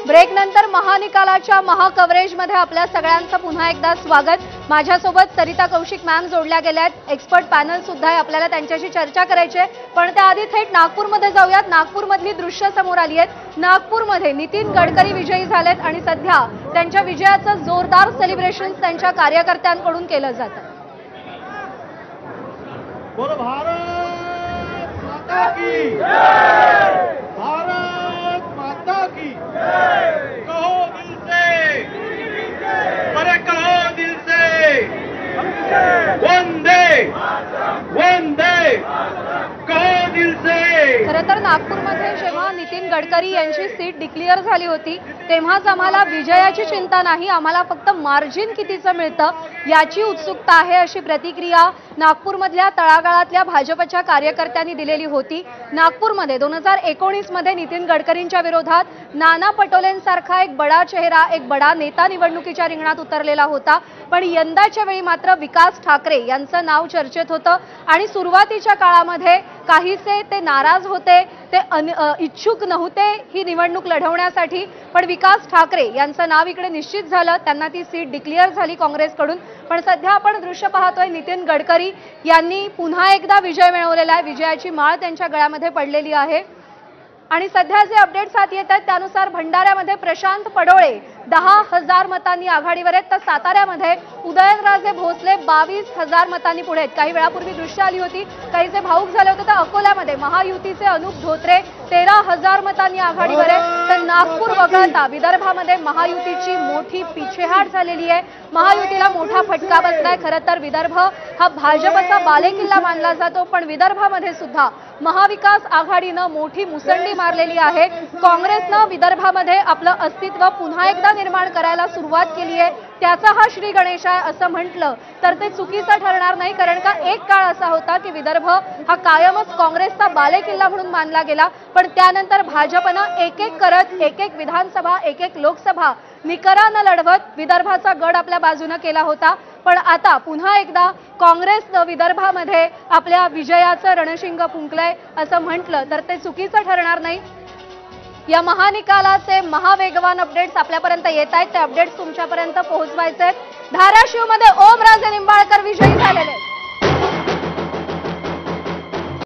Break नंतर महानिकालाच्या महाकव्हरेजमध्ये आपल्या सगळ्यांचं पुन्हा एकदा स्वागत। माझ्यासोबत सरिता कौशिक मॅम जोडल्या गेल्या आहेत। एक्सपर्ट पॅनल सुद्धा आहे, आपल्याला त्यांच्याशी चर्चा करायची आहे। पण त्याआधी थेट नागपूरमध्ये जाऊयात। नागपूरमधली दृश्य समोर आली आहेत। नागपूरमध्ये नितीन गडकरी विजयी झालेत आणि सध्या त्यांच्या विजयाचं जोरदार सेलिब्रेशन त्यांच्या कार्यकर्त्यांकडून केलं जातं। बोलो भारत माता की जय, भारत माता की जय। कहो दिल से, अरे कहो दिल से, वंदे वंदे, कहो दिल से। खरं तर नागपूरमध्ये जेव्हा नितीन गडकरी यांची सीट डिक्लेअर झाली होती तेव्हाच आम्हाला विजयाची चिंता नाही, आम्हाला फक्त मार्जिन कितीचं मिळतं याची उत्सुकता आहे, अशी प्रतिक्रिया नागपूरमधल्या तळागाळातल्या भाजपच्या कार्यकर्त्यांनी दिलेली होती। नागपूरमध्ये 2019 मध्ये नितीन गडकरींच्या विरोधात नाना पटोलेंसारखा एक बडा चेहरा, एक बडा नेता निवडणुकीच्या रिंगणात उतरलेला होता। पण यंदाच्या वेळी मात्र विकास ठाकरे यांचं नाव चर्चेत होतं आणि सुरुवातीच्या काळामध्ये काहीसे ते नाराज होते, ते इच्छुक नव्हते ही निवडणूक लढवण्यासाठी। पण विकास ठाकरे यांचं नाव इकडे निश्चित झालं, त्यांना ती सीट डिक्लेअर झाली काँग्रेसकडून। पण सध्या आपण दृश्य पाहतोय, नितीन गडकरी यांनी पुन्हा एकदा विजय मिळवलेला आहे, विजयाची माळ त्यांच्या गळ्यामध्ये पडलेली आहे। आणि सध्या जे अपडेट्स हाती येत आहेत त्यानुसार भंडाऱ्यामध्ये प्रशांत पडोळे 10,000 मतांनी आघाडीवर आहेत, तर साताऱ्यामध्ये उदयनराजे भोसले 22,000 मतांनी पुढे आहेत। काही वेळापूर्वी दृश्य आली होती, काही जे भाऊक झाले होते, तर अकोल्यामध्ये महायुतीचे अनुप धोत्रे 13,000 मतांनी आघाडीवर आहेत। तर नागपूर वगळता विदर्भामध्ये महायुतीची मोठी पिछेहाट झालेली आहे, महायुतीला मोठा फटका बसलाय। खरं तर विदर्भ हा भाजपचा बालेकिल्ला मानला जातो, पण विदर्भामध्ये सुद्धा महाविकास आघाडीनं मोठी मुसंडी मारलेली आहे। काँग्रेसनं विदर्भामध्ये आपलं अस्तित्व पुन्हा एकदा निर्माण करायला सुरुवात केली आहे, त्याचा हा श्री गणेश आहे असं म्हटलं तर ते चुकीचं ठरणार नाही। कारण का एक काळ असा होता की विदर्भ हा कायमच काँग्रेसचा बालेकिल्ला म्हणून मानला गेला, पण त्यानंतर भाजपनं एक एक करत एक एक विधानसभा, एक एक लोकसभा निकरानं लढवत विदर्भाचा गड आपल्या बाजूने केला होता। पण आता पुन्हा एकदा काँग्रेसनं विदर्भामध्ये आपल्या विजयाचं रणशिंग फुंकलंय असं म्हटलं तर ते चुकीचं ठरणार नाही। या महानिकालाचे महावेगवान अपडेट्स आपल्यापर्यंत येत आहेत, ते अपडेट्स तुमच्यापर्यंत पोहोचवायचे आहेत। धाराशिवमध्ये ओमराजे निंबाळकर विजयी झालेले आहेत।